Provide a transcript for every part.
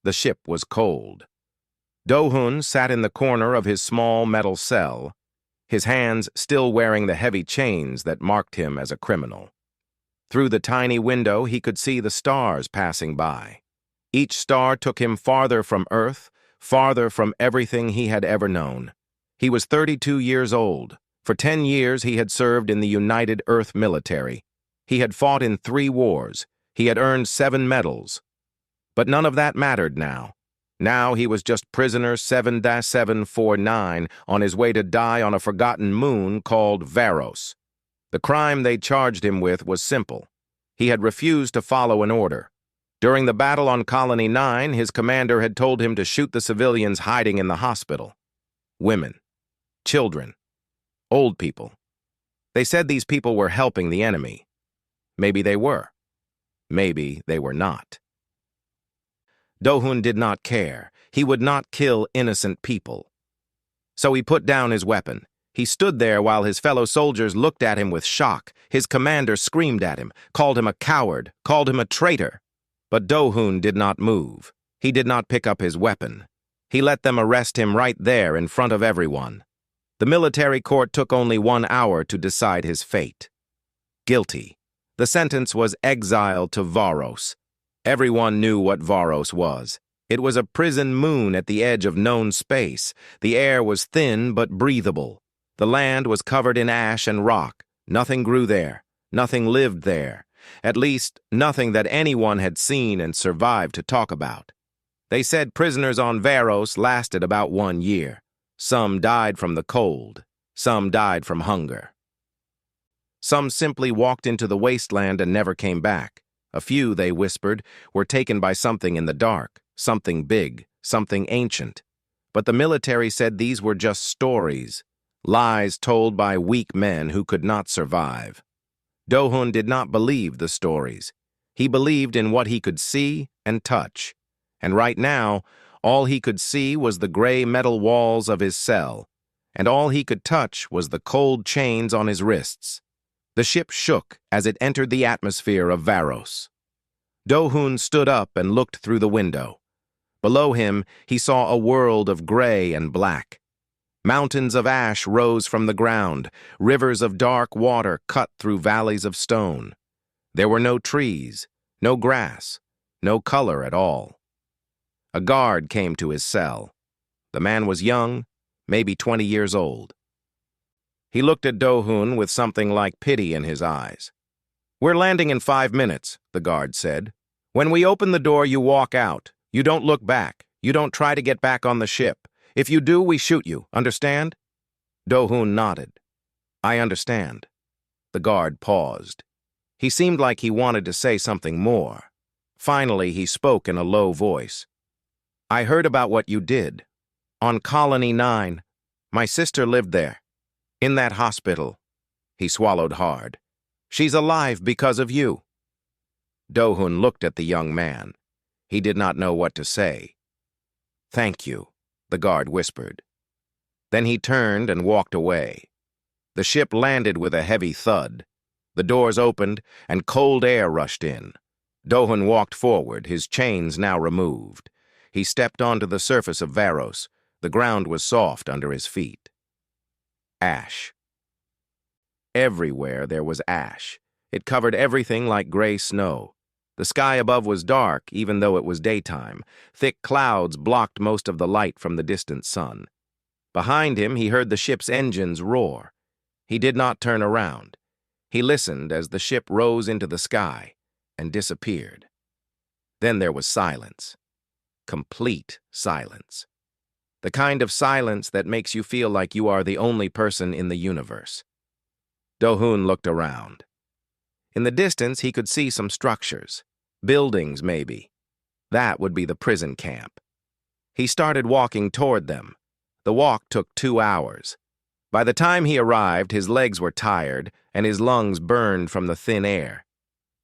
The ship was cold. Do-hun sat in the corner of his small metal cell, his hands still wearing the heavy chains that marked him as a criminal. Through the tiny window, he could see the stars passing by. Each star took him farther from Earth, farther from everything he had ever known. He was 32 years old. For 10 years, he had served in the United Earth military. He had fought in 3 wars. He had earned 7 medals. But none of that mattered now. Now he was just prisoner 7-749 on his way to die on a forgotten moon called Varos. The crime they charged him with was simple. He had refused to follow an order. During the battle on Colony 9, his commander had told him to shoot the civilians hiding in the hospital. Women, children, old people. They said these people were helping the enemy. Maybe they were. Maybe they were not. Do-hun did not care. He would not kill innocent people. So he put down his weapon. He stood there while his fellow soldiers looked at him with shock. His commander screamed at him, called him a coward, called him a traitor. But Do-hun did not move. He did not pick up his weapon. He let them arrest him right there in front of everyone. The military court took only 1 hour to decide his fate. Guilty. The sentence was exile to Varos. Everyone knew what Varos was. It was a prison moon at the edge of known space. The air was thin but breathable. The land was covered in ash and rock. Nothing grew there. Nothing lived there. At least, nothing that anyone had seen and survived to talk about. They said prisoners on Varos lasted about 1 year. Some died from the cold. Some died from hunger. Some simply walked into the wasteland and never came back. A few, they whispered, were taken by something in the dark, something big, something ancient. But the military said these were just stories, lies told by weak men who could not survive. Do-hun did not believe the stories. He believed in what he could see and touch. And right now, all he could see was the gray metal walls of his cell, and all he could touch was the cold chains on his wrists. The ship shook as it entered the atmosphere of Varos. Do-hun stood up and looked through the window. Below him, he saw a world of gray and black. Mountains of ash rose from the ground. Rivers of dark water cut through valleys of stone. There were no trees, no grass, no color at all. A guard came to his cell. The man was young, maybe 20 years old. He looked at Do-hun with something like pity in his eyes. "We're landing in 5 minutes," the guard said. "When we open the door, you walk out. You don't look back. You don't try to get back on the ship. If you do, we shoot you. Understand?" Do-hun nodded. "I understand." The guard paused. He seemed like he wanted to say something more. Finally, he spoke in a low voice. "I heard about what you did. On Colony 9, my sister lived there. In that hospital." He swallowed hard. "She's alive because of you." Do-hun looked at the young man. He did not know what to say. "Thank you," the guard whispered. Then he turned and walked away. The ship landed with a heavy thud. The doors opened, and cold air rushed in. Do-hun walked forward, his chains now removed. He stepped onto the surface of Varos. The ground was soft under his feet. Ash. Everywhere there was ash. It covered everything like gray snow. The sky above was dark, even though it was daytime. Thick clouds blocked most of the light from the distant sun. Behind him, he heard the ship's engines roar. He did not turn around. He listened as the ship rose into the sky and disappeared. Then there was silence. Complete silence. The kind of silence that makes you feel like you are the only person in the universe. Do-hun looked around. In the distance, he could see some structures. Buildings, maybe. That would be the prison camp. He started walking toward them. The walk took 2 hours. By the time he arrived, his legs were tired, and his lungs burned from the thin air.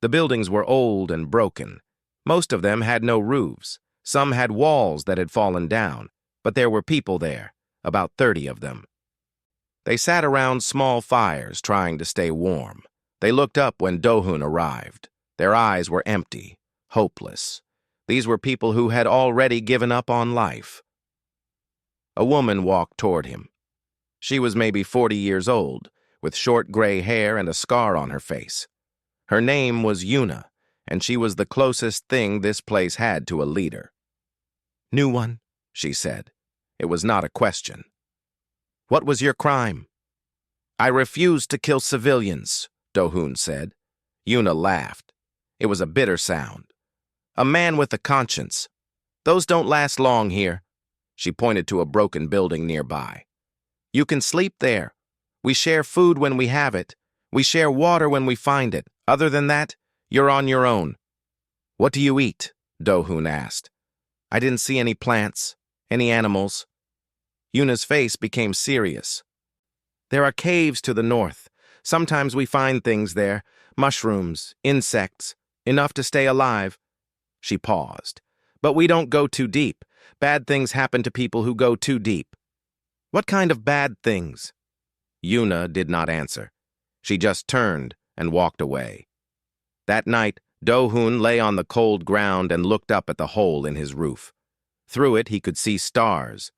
The buildings were old and broken. Most of them had no roofs. Some had walls that had fallen down. But there were people there, about 30 of them. They sat around small fires, trying to stay warm. They looked up when Do-hun arrived. Their eyes were empty, hopeless. These were people who had already given up on life. A woman walked toward him. She was maybe 40 years old, with short gray hair and a scar on her face. Her name was Yuna, and she was the closest thing this place had to a leader. "New one," she said. It was not a question. "What was your crime?" "I refused to kill civilians," Do-hoon said. Yuna laughed. It was a bitter sound. "A man with a conscience. Those don't last long here." She pointed to a broken building nearby. "You can sleep there. We share food when we have it. We share water when we find it. Other than that, you're on your own." "What do you eat?" Do-hoon asked. "I didn't see any plants, any animals." Yuna's face became serious. "There are caves to the north. Sometimes we find things there, mushrooms, insects, enough to stay alive." She paused. "But we don't go too deep. Bad things happen to people who go too deep." "What kind of bad things?" Yuna did not answer. She just turned and walked away. That night, Do-hoon lay on the cold ground and looked up at the hole in his roof. Through it, he could see stars,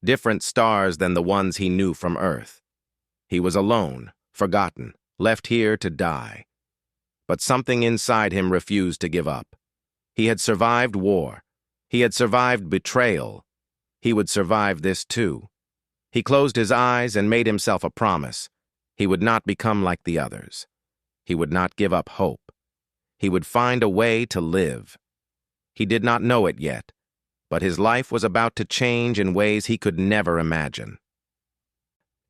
different stars than the ones he knew from Earth. He was alone, forgotten, left here to die. But something inside him refused to give up. He had survived war. He had survived betrayal. He would survive this too. He closed his eyes and made himself a promise. He would not become like the others. He would not give up hope. He would find a way to live. He did not know it yet, but his life was about to change in ways he could never imagine.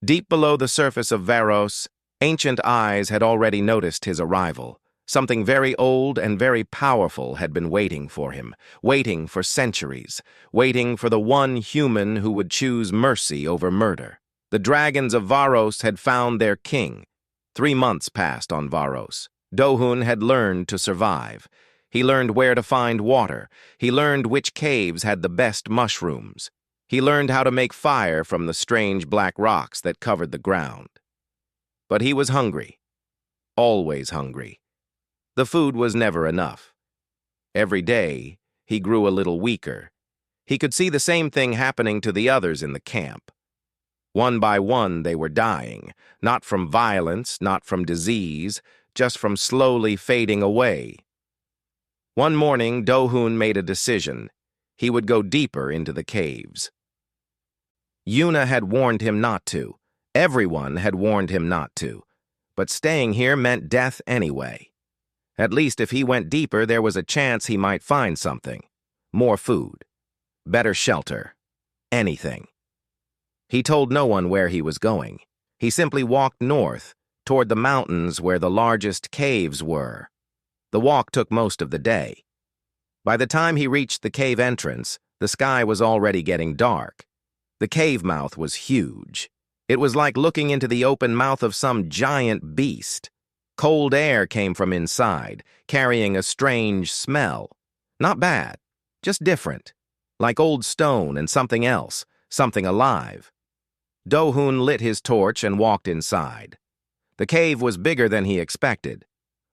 Deep below the surface of Varos, ancient eyes had already noticed his arrival. Something very old and very powerful had been waiting for him, waiting for centuries, waiting for the one human who would choose mercy over murder. The dragons of Varos had found their king. 3 months passed on Varos. Do-hoon had learned to survive. He learned where to find water. He learned which caves had the best mushrooms. He learned how to make fire from the strange black rocks that covered the ground. But he was hungry. Always hungry. The food was never enough. Every day, he grew a little weaker. He could see the same thing happening to the others in the camp. One by one, they were dying, not from violence, not from disease, just from slowly fading away. One morning, Do-hoon made a decision. He would go deeper into the caves. Yuna had warned him not to. Everyone had warned him not to. But staying here meant death anyway. At least if he went deeper, there was a chance he might find something. More food. Better shelter. Anything. He told no one where he was going. He simply walked north, toward the mountains where the largest caves were. The walk took most of the day. By the time he reached the cave entrance, the sky was already getting dark. The cave mouth was huge. It was like looking into the open mouth of some giant beast. Cold air came from inside, carrying a strange smell. Not bad, just different. Like old stone and something else, something alive. Do-hoon lit his torch and walked inside. The cave was bigger than he expected.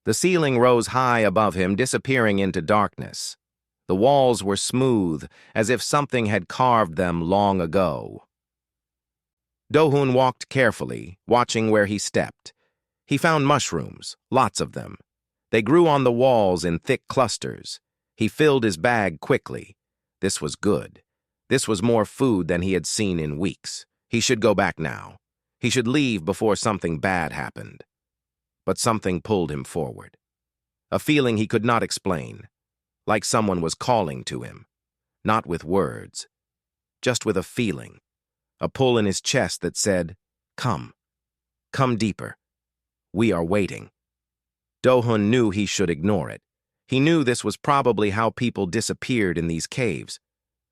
The ceiling rose high above him, disappearing into darkness. The walls were smooth, as if something had carved them long ago. Do-hoon walked carefully, watching where he stepped. He found mushrooms, lots of them. They grew on the walls in thick clusters. He filled his bag quickly. This was good. This was more food than he had seen in weeks. He should go back now. He should leave before something bad happened. But something pulled him forward. A feeling he could not explain, like someone was calling to him. Not with words, just with a feeling. A pull in his chest that said, "Come. Come deeper. We are waiting." Do-hoon knew he should ignore it. He knew this was probably how people disappeared in these caves.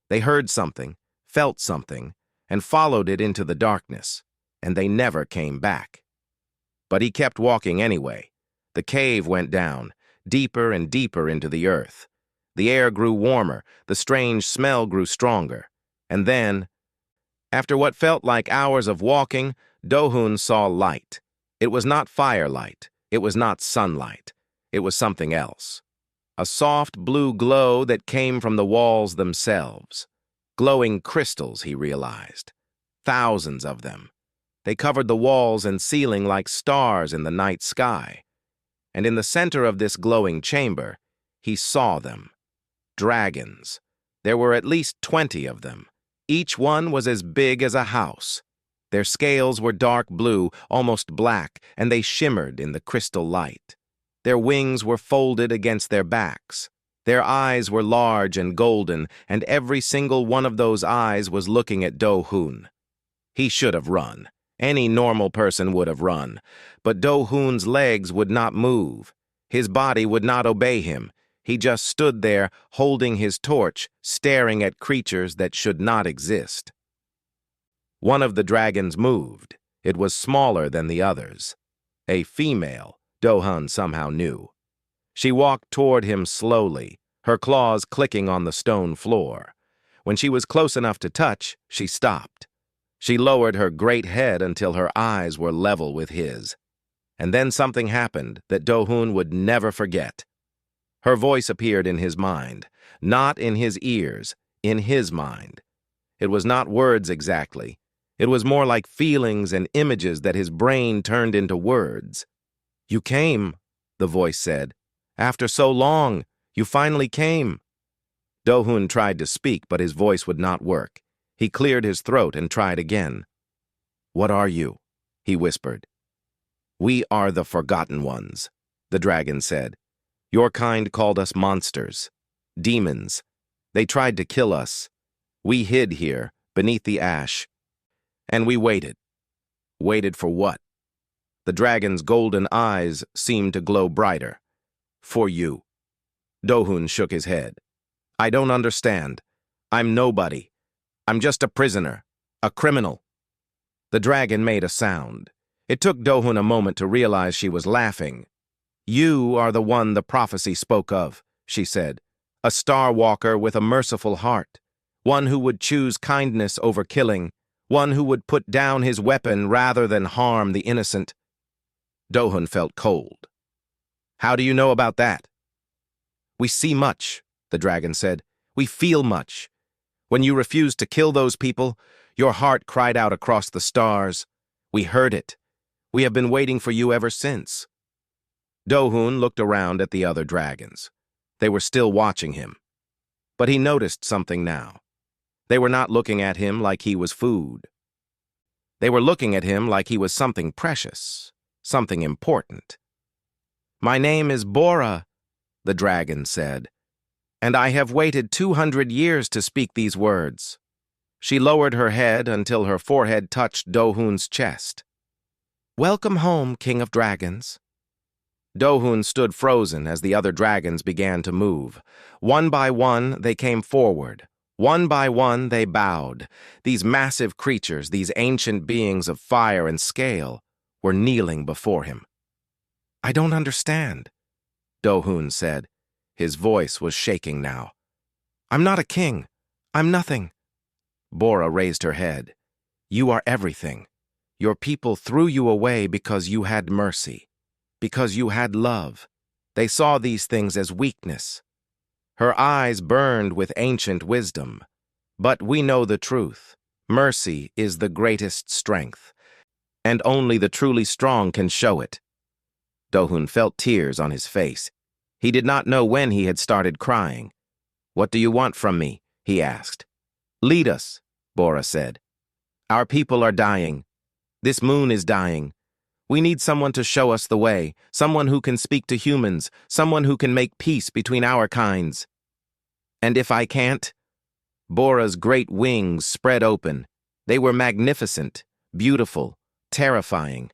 They heard something, felt something, and followed it into the darkness, and they never came back. But he kept walking anyway. The cave went down, deeper and deeper into the earth. The air grew warmer, the strange smell grew stronger. And then, after what felt like hours of walking, Do-hoon saw light. It was not firelight. It was not sunlight. It was something else. a soft blue glow that came from the walls themselves. Glowing crystals, he realized. Thousands of them. They covered the walls and ceiling like stars in the night sky. And in the center of this glowing chamber, he saw them. Dragons. There were at least 20 of them. Each one was as big as a house. Their scales were dark blue, almost black, and they shimmered in the crystal light. Their wings were folded against their backs. Their eyes were large and golden, and every single one of those eyes was looking at Do-Hun. He should have run. Any normal person would have run. But Do-Hun's legs would not move. His body would not obey him. He just stood there, holding his torch, staring at creatures that should not exist. One of the dragons moved. It was smaller than the others. A female, Do-Hun somehow knew. She walked toward him slowly, her claws clicking on the stone floor. When she was close enough to touch, she stopped. She lowered her great head until her eyes were level with his. And then something happened that Do-Hun would never forget. Her voice appeared in his mind, not in his ears, in his mind. It was not words exactly. It was more like feelings and images that his brain turned into words. "You came," the voice said. "After so long, you finally came." Do-Hun tried to speak, but his voice would not work. He cleared his throat and tried again. "What are you?" he whispered. "We are the Forgotten Ones," the dragon said. "Your kind called us monsters, demons. They tried to kill us. We hid here, beneath the ash. And we waited." "Waited for what?" The dragon's golden eyes seemed to glow brighter. "For you." Do-Hun shook his head. "I don't understand. I'm nobody. I'm just a prisoner, a criminal." The dragon made a sound. It took Do-Hun a moment to realize she was laughing. "You are the one the prophecy spoke of," she said. "A star walker with a merciful heart. One who would choose kindness over killing. One who would put down his weapon rather than harm the innocent." Do-Hun felt cold. "How do you know about that?" "We see much," the dragon said. "We feel much. When you refused to kill those people, your heart cried out across the stars. We heard it. We have been waiting for you ever since." Do-Hun looked around at the other dragons. They were still watching him. But he noticed something now. They were not looking at him like he was food. They were looking at him like he was something precious, something important. "My name is Bora," the dragon said, "and I have waited 200 years to speak these words." She lowered her head until her forehead touched Do-Hun's chest. "Welcome home, King of Dragons." Do-Hun stood frozen as the other dragons began to move. One by one, they came forward. One by one, they bowed. These massive creatures, these ancient beings of fire and scale, were kneeling before him. "I don't understand," Do-Hun said. His voice was shaking now. "I'm not a king. I'm nothing." Bora raised her head. "You are everything. Your people threw you away because you had mercy, because you had love. They saw these things as weakness." Her eyes burned with ancient wisdom. "But we know the truth. Mercy is the greatest strength, and only the truly strong can show it." Do-Hun felt tears on his face. He did not know when he had started crying. "What do you want from me?" he asked. "Lead us," Bora said. "Our people are dying. This moon is dying. We need someone to show us the way, someone who can speak to humans, someone who can make peace between our kinds." "And if I can't?" Bora's great wings spread open. They were magnificent, beautiful, terrifying.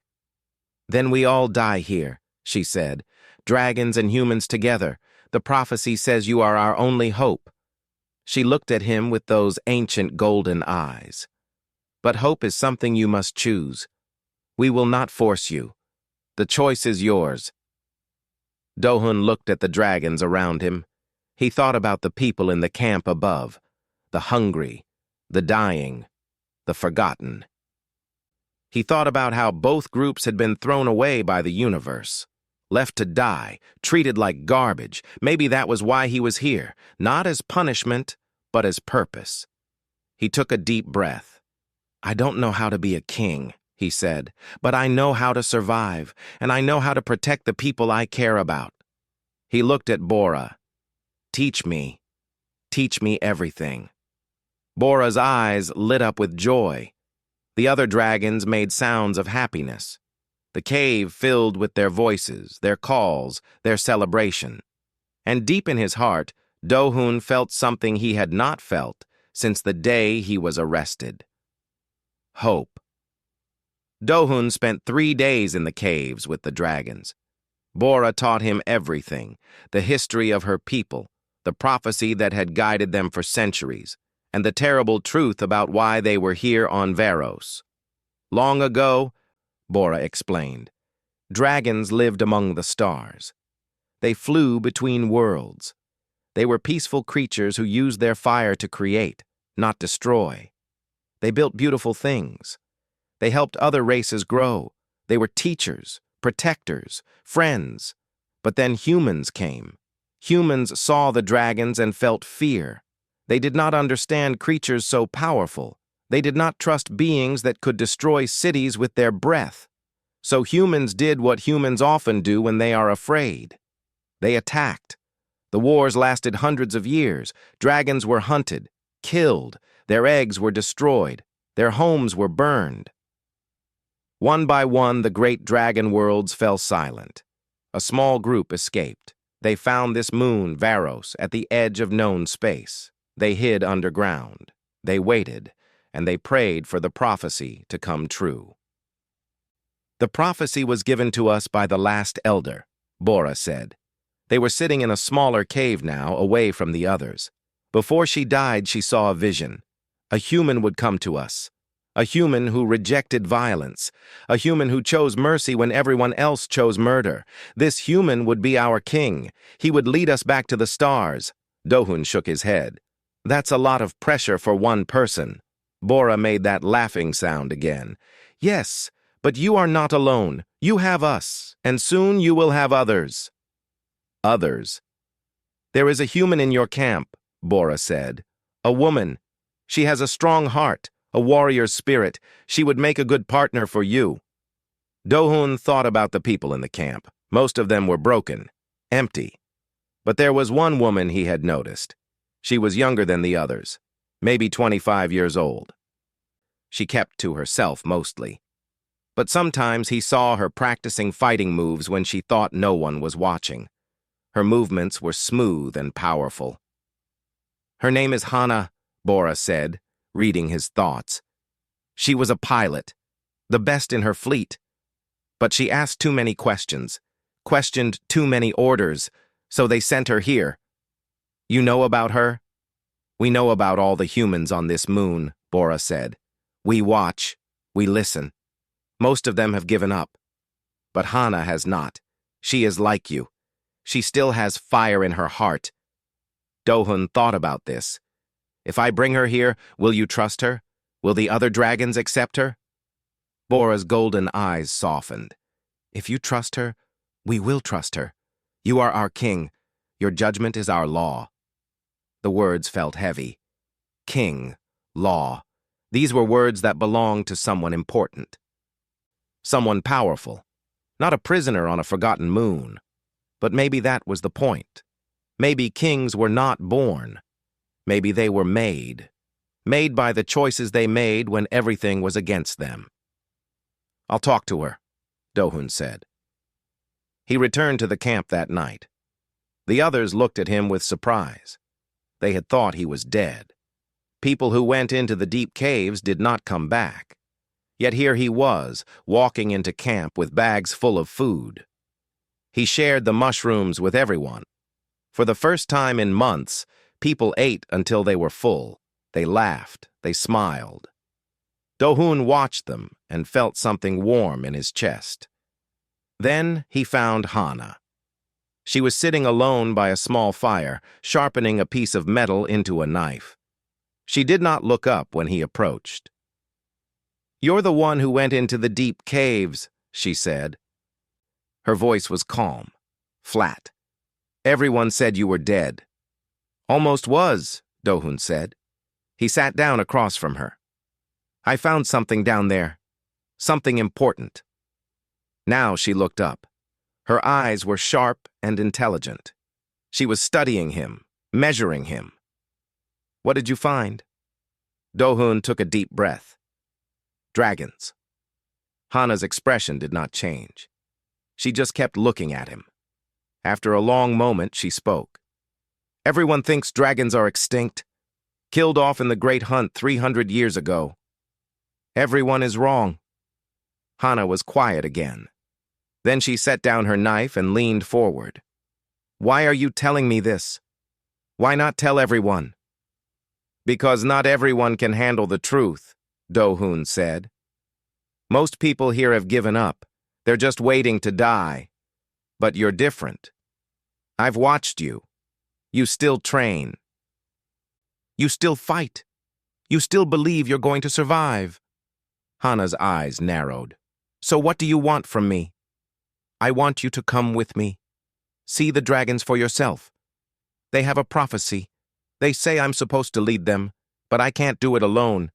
"Then we all die here," she said. "Dragons and humans together. The prophecy says you are our only hope." She looked at him with those ancient golden eyes. "But hope is something you must choose. We will not force you. The choice is yours." Do-Hun looked at the dragons around him. He thought about the people in the camp above, the hungry, the dying, the forgotten. He thought about how both groups had been thrown away by the universe. left to die, treated like garbage. Maybe that was why he was here, not as punishment, but as purpose. He took a deep breath. "I don't know how to be a king," he said, "but I know how to survive, and I know how to protect the people I care about." He looked at Bora. "Teach me. Teach me everything." Bora's eyes lit up with joy. The other dragons made sounds of happiness. The cave filled with their voices, their calls, their celebration. And deep in his heart, Do-hun felt something he had not felt since the day he was arrested. Hope. Do-hun spent 3 days in the caves with the dragons. Bora taught him everything, the history of her people, the prophecy that had guided them for centuries, and the terrible truth about why they were here on Varos. Long ago, Bora explained, dragons lived among the stars. They flew between worlds. They were peaceful creatures who used their fire to create, not destroy. They built beautiful things. They helped other races grow. They were teachers, protectors, friends. But then humans came. Humans saw the dragons and felt fear. They did not understand creatures so powerful. They did not trust beings that could destroy cities with their breath. So humans did what humans often do when they are afraid. They attacked. The wars lasted hundreds of years. Dragons were hunted, killed. Their eggs were destroyed. Their homes were burned. One by one, the great dragon worlds fell silent. A small group escaped. They found this moon, Varos, at the edge of known space. They hid underground. They waited, and they prayed for the prophecy to come true. "The prophecy was given to us by the last elder," Bora said. They were sitting in a smaller cave now, away from the others. Before she died, she saw a vision. A human would come to us. A human who rejected violence. A human who chose mercy when everyone else chose murder. This human would be our king. He would lead us back to the stars. Do-hun shook his head. "That's a lot of pressure for one person." Bora made that laughing sound again. "Yes, but you are not alone. You have us, and soon you will have others." Others. "There is a human in your camp," Bora said. "A woman. She has a strong heart, a warrior's spirit. She would make a good partner for you." Do-hun thought about the people in the camp. Most of them were broken, empty. But there was one woman he had noticed. She was younger than the others, maybe 25 years old. She kept to herself mostly. But sometimes he saw her practicing fighting moves when she thought no one was watching. Her movements were smooth and powerful. "Her name is Hana," Bora said, reading his thoughts. "She was a pilot, the best in her fleet. But she asked too many questions, questioned too many orders, so they sent her here. You know about her?" "We know about all the humans on this moon," Bora said. "We watch, we listen. Most of them have given up. But Hana has not. She is like you. She still has fire in her heart." Do-hun thought about this. "If I bring her here, will you trust her? Will the other dragons accept her?" Bora's golden eyes softened. "If you trust her, we will trust her. You are our king. Your judgment is our law." The words felt heavy. King, law. These were words that belonged to someone important. Someone powerful. Not a prisoner on a forgotten moon. But maybe that was the point. Maybe kings were not born. Maybe they were made. Made by the choices they made when everything was against them. "I'll talk to her," Do-hun said. He returned to the camp that night. The others looked at him with surprise. They had thought he was dead. People who went into the deep caves did not come back. Yet here he was, walking into camp with bags full of food. He shared the mushrooms with everyone. For the first time in months, people ate until they were full. They laughed, they smiled. Do-hun watched them and felt something warm in his chest. Then he found Hana. She was sitting alone by a small fire, sharpening a piece of metal into a knife. She did not look up when he approached. "You're the one who went into the deep caves," she said. Her voice was calm, flat. Everyone said you were dead. Almost was, Do-hoon said. He sat down across from her. I found something down there. Something important. Now she looked up. Her eyes were sharp and intelligent. She was studying him, measuring him. What did you find? Do-hoon took a deep breath. Dragons. Hana's expression did not change. She just kept looking at him. After a long moment, she spoke. Everyone thinks dragons are extinct, killed off in the Great Hunt 300 years ago. Everyone is wrong. Hana was quiet again. Then she set down her knife and leaned forward. Why are you telling me this? Why not tell everyone? Because not everyone can handle the truth, Do-hoon said. Most people here have given up. They're just waiting to die. But you're different. I've watched you. You still train. You still fight. You still believe you're going to survive. Hana's eyes narrowed. So what do you want from me? I want you to come with me. See the dragons for yourself. They have a prophecy. They say I'm supposed to lead them, but I can't do it alone.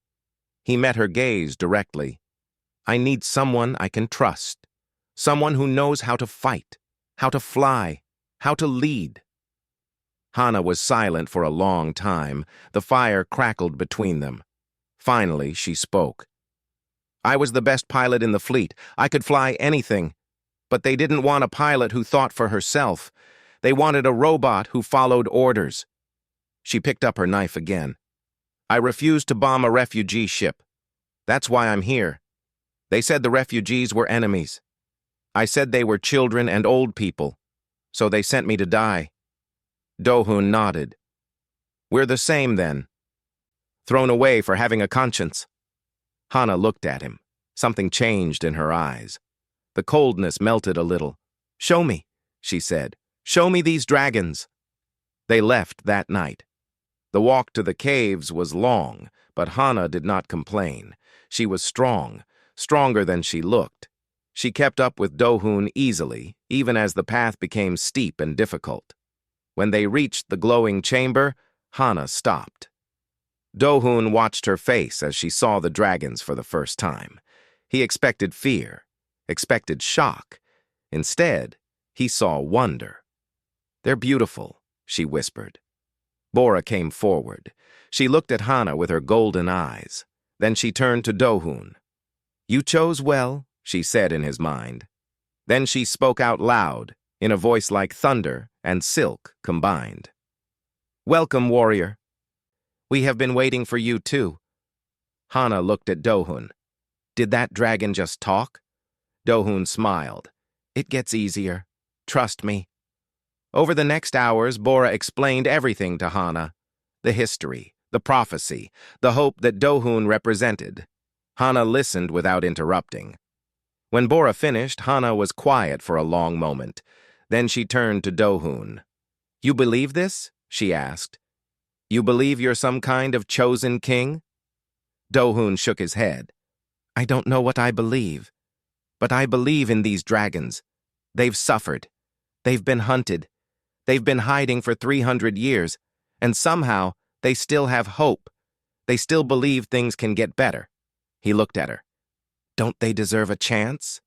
He met her gaze directly. I need someone I can trust. Someone who knows how to fight, how to fly, how to lead. Hana was silent for a long time. The fire crackled between them. Finally, she spoke. I was the best pilot in the fleet. I could fly anything. But they didn't want a pilot who thought for herself. They wanted a robot who followed orders. She picked up her knife again. I refused to bomb a refugee ship. That's why I'm here. They said the refugees were enemies. I said they were children and old people, so they sent me to die. Do-hoon nodded. We're the same then. Thrown away for having a conscience. Hana looked at him. Something changed in her eyes. The coldness melted a little. Show me, she said. Show me these dragons. They left that night. The walk to the caves was long, but Hana did not complain. She was strong, stronger than she looked. She kept up with Do-hoon easily, even as the path became steep and difficult. When they reached the glowing chamber, Hana stopped. Do-hoon watched her face as she saw the dragons for the first time. He expected fear, expected shock. Instead, he saw wonder. They're beautiful, she whispered. Bora came forward. She looked at Hana with her golden eyes. Then she turned to Do-hoon. You chose well, she said in his mind. Then she spoke out loud, in a voice like thunder and silk combined. Welcome, warrior. We have been waiting for you too. Hana looked at Do-hoon. Did that dragon just talk? Do-hoon smiled. It gets easier. Trust me. Over the next hours, Bora explained everything to Hana. The history, the prophecy, the hope that Do-hoon represented. Hana listened without interrupting. When Bora finished, Hana was quiet for a long moment. Then she turned to Do-hoon. You believe this? She asked. You believe you're some kind of chosen king? Do-hoon shook his head. I don't know what I believe. But I believe in these dragons. They've suffered. They've been hunted. They've been hiding for 300 years. And somehow, they still have hope. They still believe things can get better. He looked at her. Don't they deserve a chance?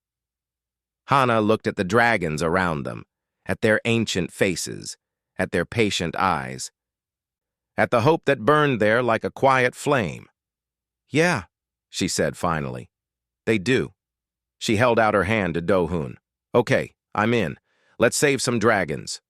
Hana looked at the dragons around them, at their ancient faces, at their patient eyes, at the hope that burned there like a quiet flame. Yeah, she said finally. They do. She held out her hand to Do-hoon. Okay, I'm in. Let's save some dragons.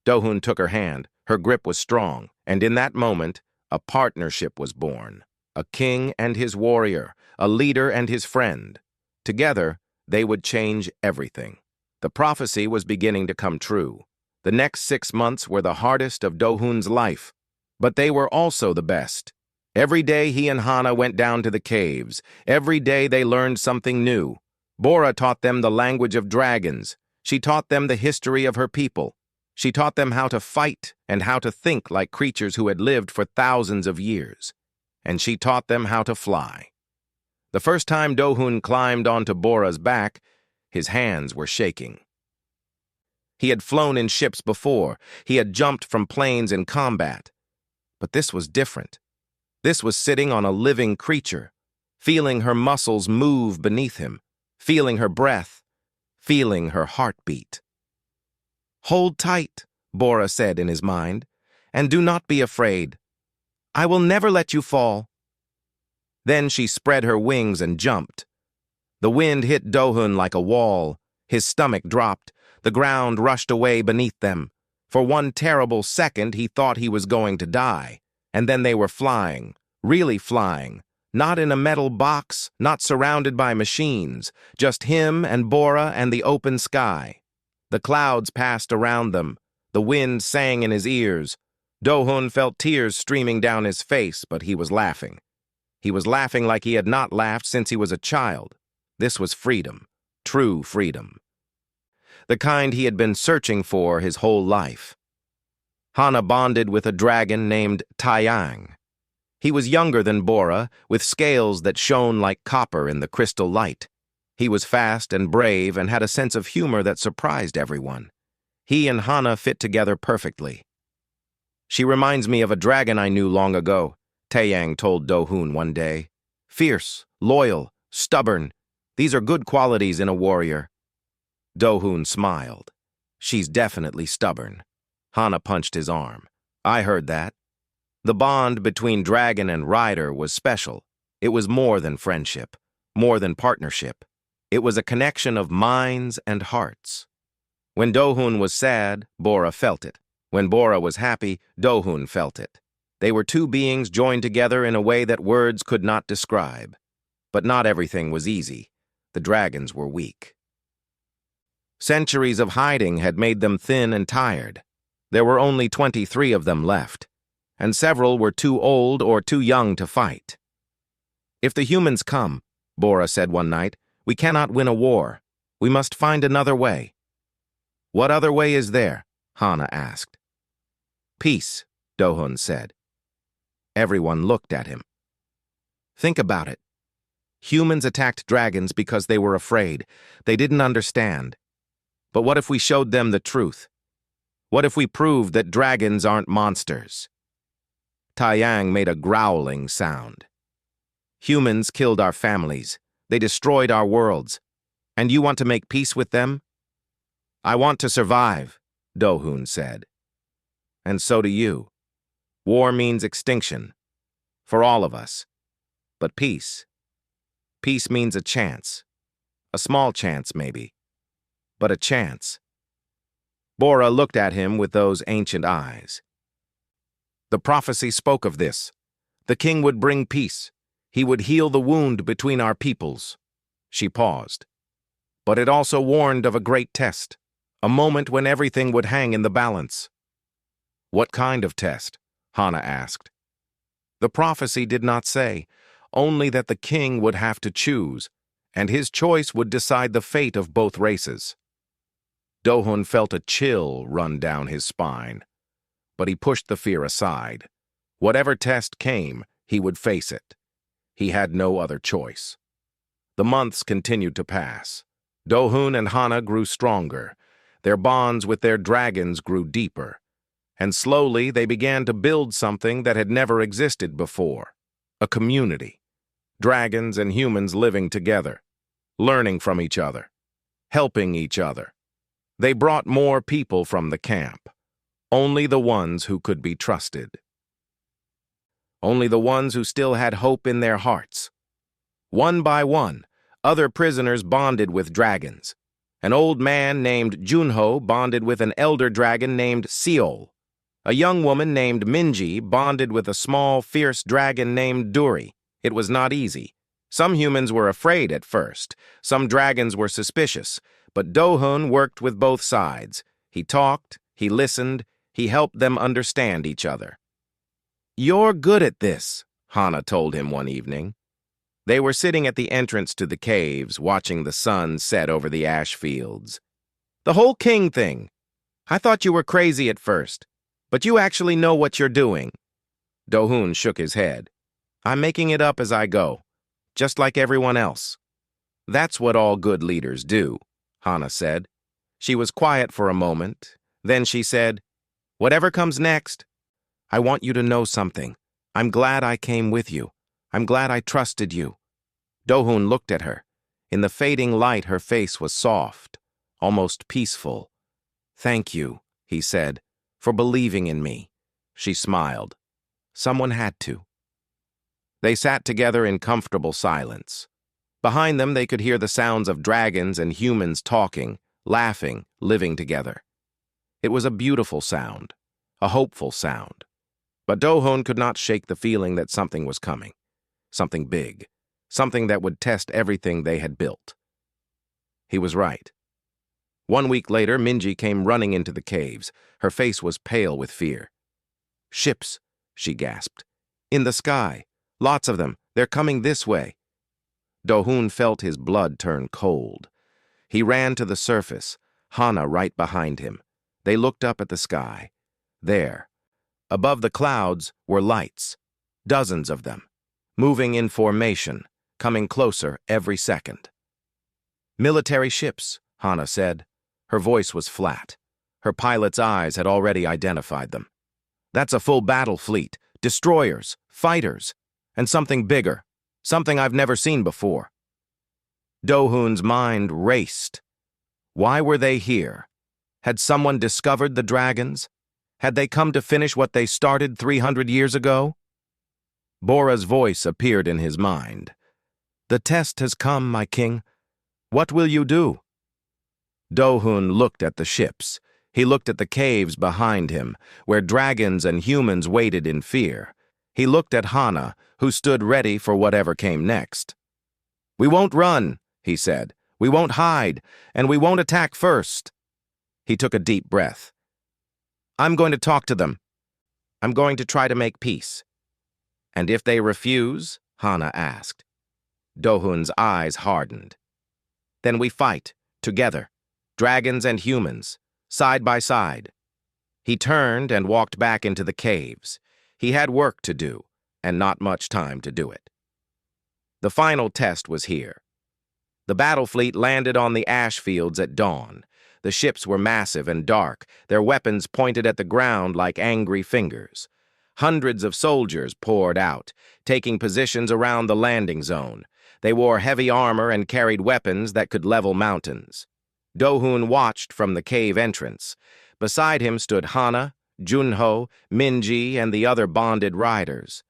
Do-hoon took her hand. Her grip was strong, and in that moment, a partnership was born. A king and his warrior, a leader and his friend. Together, they would change everything. The prophecy was beginning to come true. The next 6 months were the hardest of Do-hoon's life, but they were also the best. Every day he and Hana went down to the caves. Every day they learned something new. Bora taught them the language of dragons. She taught them the history of her people. She taught them how to fight and how to think like creatures who had lived for thousands of years. And she taught them how to fly. The first time Do-hoon climbed onto Bora's back, his hands were shaking. He had flown in ships before. He had jumped from planes in combat. But this was different. This was sitting on a living creature, feeling her muscles move beneath him, feeling her breath, feeling her heartbeat. "Hold tight," Bora said in his mind, "and do not be afraid. I will never let you fall." Then she spread her wings and jumped. The wind hit Dohun like a wall. His stomach dropped. The ground rushed away beneath them. For one terrible second, he thought he was going to die. And then they were flying, really flying, not in a metal box, not surrounded by machines, just him and Bora and the open sky. The clouds passed around them. The wind sang in his ears. Dohun felt tears streaming down his face, but he was laughing. He was laughing like he had not laughed since he was a child. This was freedom, true freedom. The kind he had been searching for his whole life. Hana bonded with a dragon named Taiyang. He was younger than Bora, with scales that shone like copper in the crystal light. He was fast and brave and had a sense of humor that surprised everyone. He and Hana fit together perfectly. "She reminds me of a dragon I knew long ago," Taiyang told Dohun one day. "Fierce, loyal, stubborn. These are good qualities in a warrior." Dohun smiled. "She's definitely stubborn." Hana punched his arm. "I heard that." The bond between dragon and rider was special. It was more than friendship, more than partnership. It was a connection of minds and hearts. When Dohun was sad, Bora felt it. When Bora was happy, Dohun felt it. They were two beings joined together in a way that words could not describe. But not everything was easy. The dragons were weak. Centuries of hiding had made them thin and tired. There were only 23 of them left, and several were too old or too young to fight. "If the humans come," Bora said one night, "we cannot win a war. We must find another way." "What other way is there?" Hana asked. "Peace," Dohun said. Everyone looked at him. "Think about it. Humans attacked dragons because they were afraid. They didn't understand. But what if we showed them the truth? What if we proved that dragons aren't monsters?" Taiyang made a growling sound. "Humans killed our families. They destroyed our worlds. And you want to make peace with them?" "I want to survive," Dohun said. "And so do you. War means extinction. For all of us. But peace. Peace means a chance. A small chance, maybe. But a chance." Bora looked at him with those ancient eyes. "The prophecy spoke of this. The king would bring peace. He would heal the wound between our peoples." She paused. "But it also warned of a great test, a moment when everything would hang in the balance." "What kind of test?" Hana asked. The prophecy did not say, only that the king would have to choose, and his choice would decide the fate of both races. Dohun felt a chill run down his spine, but he pushed the fear aside. Whatever test came, he would face it. He had no other choice. The months continued to pass. Dohun and Hana grew stronger. Their bonds with their dragons grew deeper. And slowly they began to build something that had never existed before. A community. Dragons and humans living together. Learning from each other. Helping each other. They brought more people from the camp. Only the ones who could be trusted. Only the ones who still had hope in their hearts. One by one, other prisoners bonded with dragons. An old man named Junho bonded with an elder dragon named Seol. A young woman named Minji bonded with a small, fierce dragon named Duri. It was not easy. Some humans were afraid at first. Some dragons were suspicious. But Dohun worked with both sides. He talked, he listened, he helped them understand each other. "You're good at this," Hana told him one evening. They were sitting at the entrance to the caves, watching the sun set over the ash fields. "The whole king thing. I thought you were crazy at first, but you actually know what you're doing." Dohun shook his head. "I'm making it up as I go, just like everyone else." "That's what all good leaders do," Hana said. She was quiet for a moment. Then she said, "Whatever comes next, I want you to know something. I'm glad I came with you. I'm glad I trusted you." Do-hoon looked at her. In the fading light, her face was soft, almost peaceful. "Thank you," he said, "for believing in me." She smiled. Someone had to. They sat together in comfortable silence. Behind them, they could hear the sounds of dragons and humans talking, laughing, living together. It was a beautiful sound, a hopeful sound. But Do-hoon could not shake the feeling that something was coming. Something big. Something that would test everything they had built. He was right. 1 week later, Minji came running into the caves. Her face was pale with fear. "Ships," she gasped. "In the sky. Lots of them. They're coming this way." Do-hoon felt his blood turn cold. He ran to the surface, Hana right behind him. They looked up at the sky. There, above the clouds, were lights. Dozens of them, moving in formation, coming closer every second. "Military ships," Hana said. Her voice was flat. Her pilot's eyes had already identified them. "That's a full battle fleet, destroyers, fighters, and something bigger, something I've never seen before." Do-hoon's mind raced. Why were they here? Had someone discovered the dragons? Had they come to finish what they started 300 years ago? Bora's voice appeared in his mind. "The test has come, my king. What will you do?" Do-hoon looked at the ships. He looked at the caves behind him, where dragons and humans waited in fear. He looked at Hana, who stood ready for whatever came next. "We won't run," he said. "We won't hide, and we won't attack first." He took a deep breath. "I'm going to talk to them. I'm going to try to make peace." "And if they refuse?" Hana asked. Do-hoon's eyes hardened. "Then we fight, together, dragons and humans, side by side." He turned and walked back into the caves. He had work to do, and not much time to do it. The final test was here. The battle fleet landed on the ash fields at dawn. The ships were massive and dark, their weapons pointed at the ground like angry fingers. Hundreds of soldiers poured out, taking positions around the landing zone. They wore heavy armor and carried weapons that could level mountains. Do-hoon watched from the cave entrance. Beside him stood Hana, Junho, Minji, and the other bonded riders.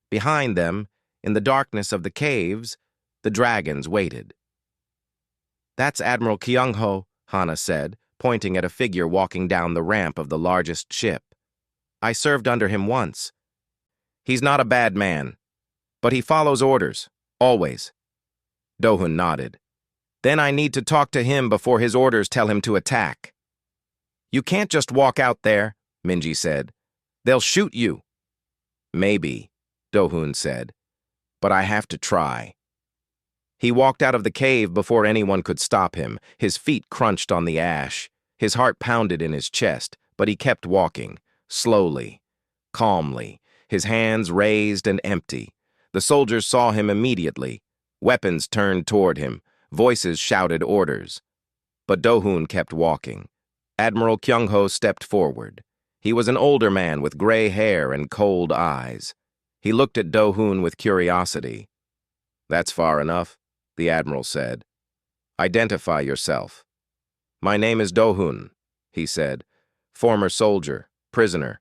Behind them, in the darkness of the caves, the dragons waited. "That's Admiral Kyung-ho," Hana said, pointing at a figure walking down the ramp of the largest ship. "I served under him once. He's not a bad man, but he follows orders, always." Do-hoon nodded. "Then I need to talk to him before his orders tell him to attack." "You can't just walk out there," Minji said. "They'll shoot you." "Maybe," Do-hoon said, "but I have to try." He walked out of the cave before anyone could stop him. His feet crunched on the ash. His heart pounded in his chest, but he kept walking, slowly, calmly, his hands raised and empty. The soldiers saw him immediately. Weapons turned toward him. Voices shouted orders. But Do-hoon kept walking. Admiral Kyung-ho stepped forward. He was an older man with gray hair and cold eyes. He looked at Do-hoon with curiosity. "That's far enough," the admiral said. "Identify yourself." "My name is Do-hoon," he said, "former soldier, prisoner,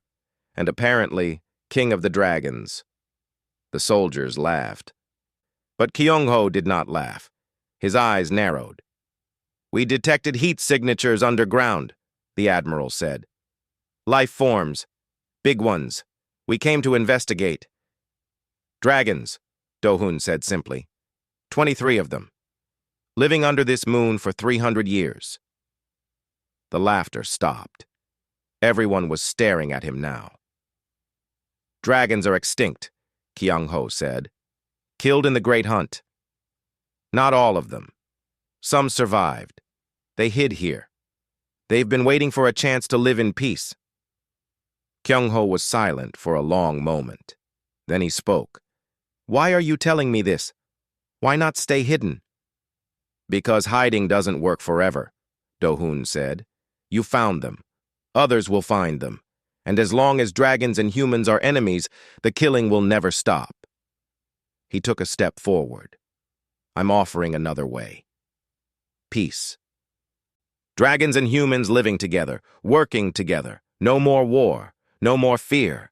and apparently king of the dragons." The soldiers laughed. But Kyung-ho did not laugh. His eyes narrowed. "We detected heat signatures underground," the admiral said. "Life forms. Big ones. We came to investigate." "Dragons," Do-hoon said simply. 23 of them. Living under this moon for 300 years. The laughter stopped. Everyone was staring at him now. "Dragons are extinct," Kyung-ho said. "Killed in the Great Hunt. Not all of them. Some survived. They hid here. They've been waiting for a chance to live in peace." Kyung-ho was silent for a long moment. Then he spoke. "Why are you telling me this? Why not stay hidden?" "Because hiding doesn't work forever. Do-hun said. You found them. Others will find them. And as long as dragons and humans are enemies, the killing will never stop. He took a step forward. I'm offering another way. Peace. Dragons and humans living together, working together. No more war. No more fear.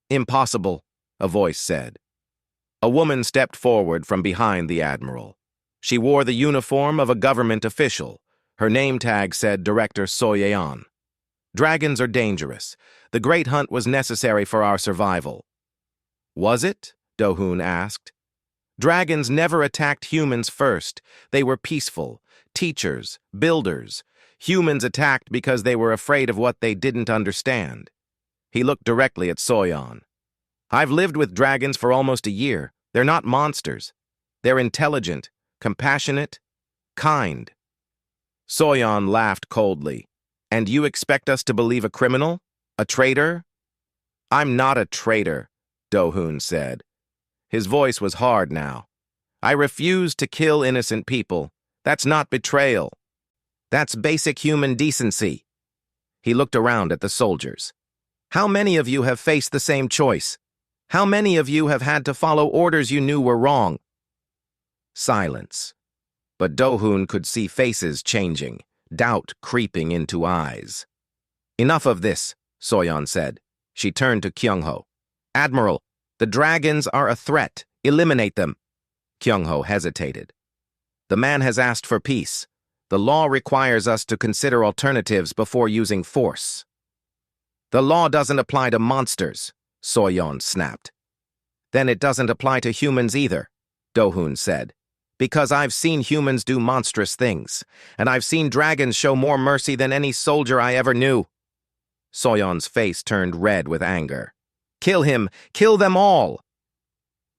Impossible, a voice said. A woman stepped forward from behind the admiral. She wore the uniform of a government official. Her name tag said Director Soyeon. Dragons are dangerous. The great hunt was necessary for our survival. Was it? Do-hun asked. Dragons never attacked humans first. They were peaceful, teachers, builders. Humans attacked because they were afraid of what they didn't understand. He looked directly at Soyeon. I've lived with dragons for almost a year. They're not monsters. They're intelligent, compassionate, kind. Soyeon laughed coldly. And you expect us to believe a criminal? A traitor? I'm not a traitor, Do-hun said. His voice was hard now. I refuse to kill innocent people. That's not betrayal. That's basic human decency. He looked around at the soldiers. How many of you have faced the same choice? How many of you have had to follow orders you knew were wrong? Silence. But Do-hun could see faces changing, doubt creeping into eyes. Enough of this, Soyeon said. She turned to Kyung-ho. Admiral, the dragons are a threat. Eliminate them. Kyung-ho hesitated. The man has asked for peace. The law requires us to consider alternatives before using force. The law doesn't apply to monsters, Soyeon snapped. Then it doesn't apply to humans either, Do-hun said. Because I've seen humans do monstrous things, and I've seen dragons show more mercy than any soldier I ever knew. Soyeon's face turned red with anger. Kill him! Kill them all!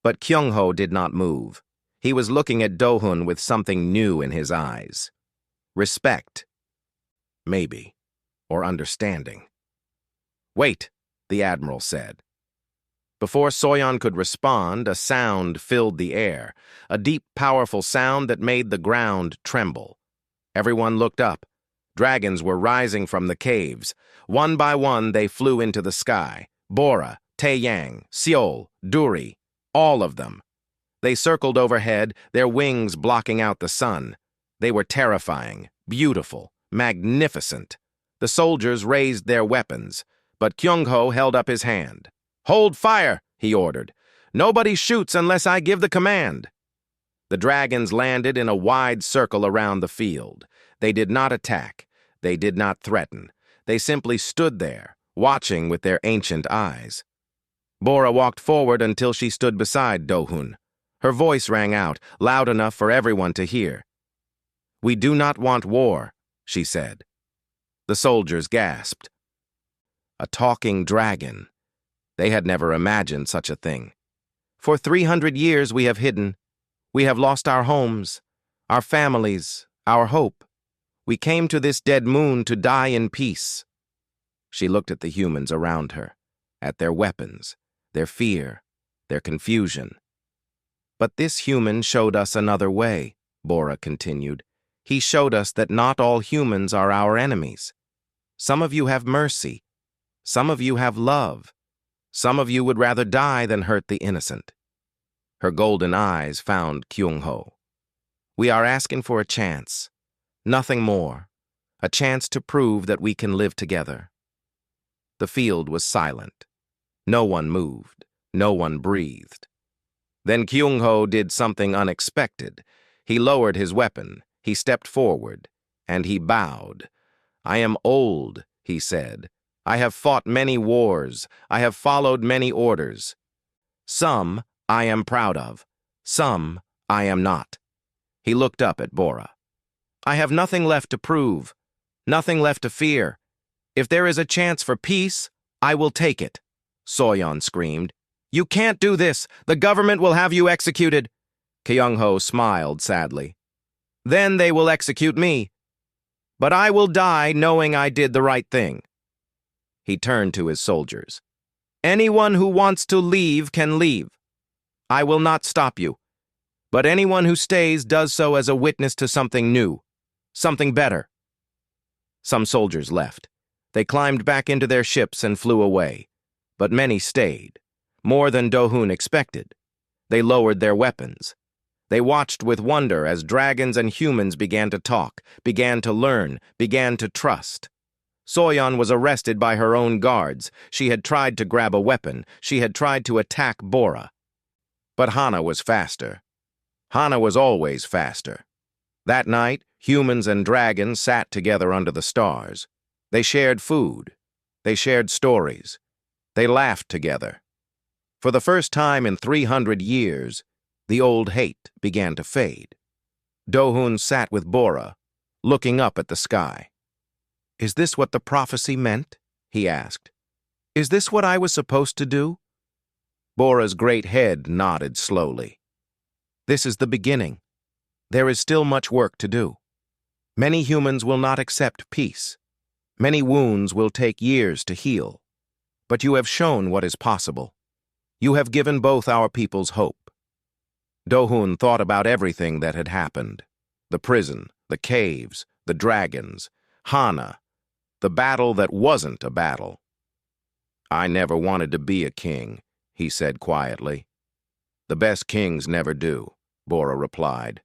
But Kyung-ho did not move. He was looking at Do-hun with something new in his eyes. Respect. Maybe. Or understanding. Wait, the admiral said. Before Soyeon could respond, a sound filled the air, a deep, powerful sound that made the ground tremble. Everyone looked up. Dragons were rising from the caves. One by one, they flew into the sky. Bora, Taeyang, Seol, Duri, all of them. They circled overhead, their wings blocking out the sun. They were terrifying, beautiful, magnificent. The soldiers raised their weapons, but Kyung-ho held up his hand. Hold fire, he ordered. Nobody shoots unless I give the command. The dragons landed in a wide circle around the field. They did not attack. They did not threaten. They simply stood there, watching with their ancient eyes. Bora walked forward until she stood beside Do-hun. Her voice rang out, loud enough for everyone to hear. We do not want war, she said. The soldiers gasped. A talking dragon. They had never imagined such a thing. For 300 years we have hidden. We have lost our homes, our families, our hope. We came to this dead moon to die in peace. She looked at the humans around her, at their weapons, their fear, their confusion. But this human showed us another way, Bora continued. He showed us that not all humans are our enemies. Some of you have mercy. Some of you have love. Some of you would rather die than hurt the innocent. Her golden eyes found Kyung-ho. We are asking for a chance. Nothing more. A chance to prove that we can live together. The field was silent. No one moved. No one breathed. Then Kyung-ho did something unexpected. He lowered his weapon. He stepped forward. And he bowed. I am old, he said. I have fought many wars. I have followed many orders. Some I am proud of. Some I am not. He looked up at Bora. I have nothing left to prove. Nothing left to fear. If there is a chance for peace, I will take it, Soyeon screamed. You can't do this. The government will have you executed. Kyung-ho smiled sadly. Then they will execute me. But I will die knowing I did the right thing. He turned to his soldiers. Anyone who wants to leave can leave. I will not stop you. But anyone who stays does so as a witness to something new, something better. Some soldiers left. They climbed back into their ships and flew away. But many stayed, more than Do-hoon expected. They lowered their weapons. They watched with wonder as dragons and humans began to talk, began to learn, began to trust. Soyeon was arrested by her own guards. She had tried to grab a weapon. She had tried to attack Bora. But Hana was faster. Hana was always faster. That night, humans and dragons sat together under the stars. They shared food. They shared stories. They laughed together. For the first time in 300 years, the old hate began to fade. Do-hoon sat with Bora, looking up at the sky. "Is this what the prophecy meant?" he asked. "Is this what I was supposed to do?" Bora's great head nodded slowly. "This is the beginning. There is still much work to do. Many humans will not accept peace. Many wounds will take years to heal. But you have shown what is possible. You have given both our peoples hope." Do-hoon thought about everything that had happened. The prison, the caves, the dragons, Hana, the battle that wasn't a battle. "I never wanted to be a king," he said quietly. "The best kings never do," Bora replied.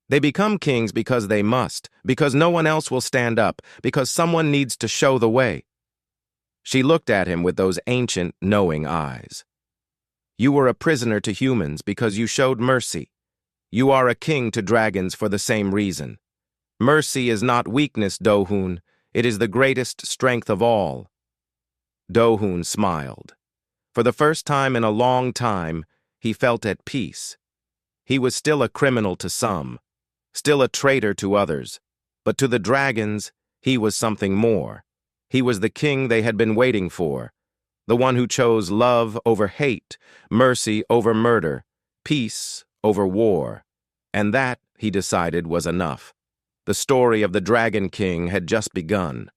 "They become kings because they must, because no one else will stand up, because someone needs to show the way." She looked at him with those ancient, knowing eyes. "You were a prisoner to humans because you showed mercy. You are a king to dragons for the same reason. Mercy is not weakness, Do-hoon. It is the greatest strength of all." Do-hoon smiled. For the first time in a long time, he felt at peace. He was still a criminal to some, still a traitor to others, but to the dragons, he was something more. He was the king they had been waiting for, the one who chose love over hate, mercy over murder, peace over war. And that, he decided, was enough. The story of the Dragon King had just begun.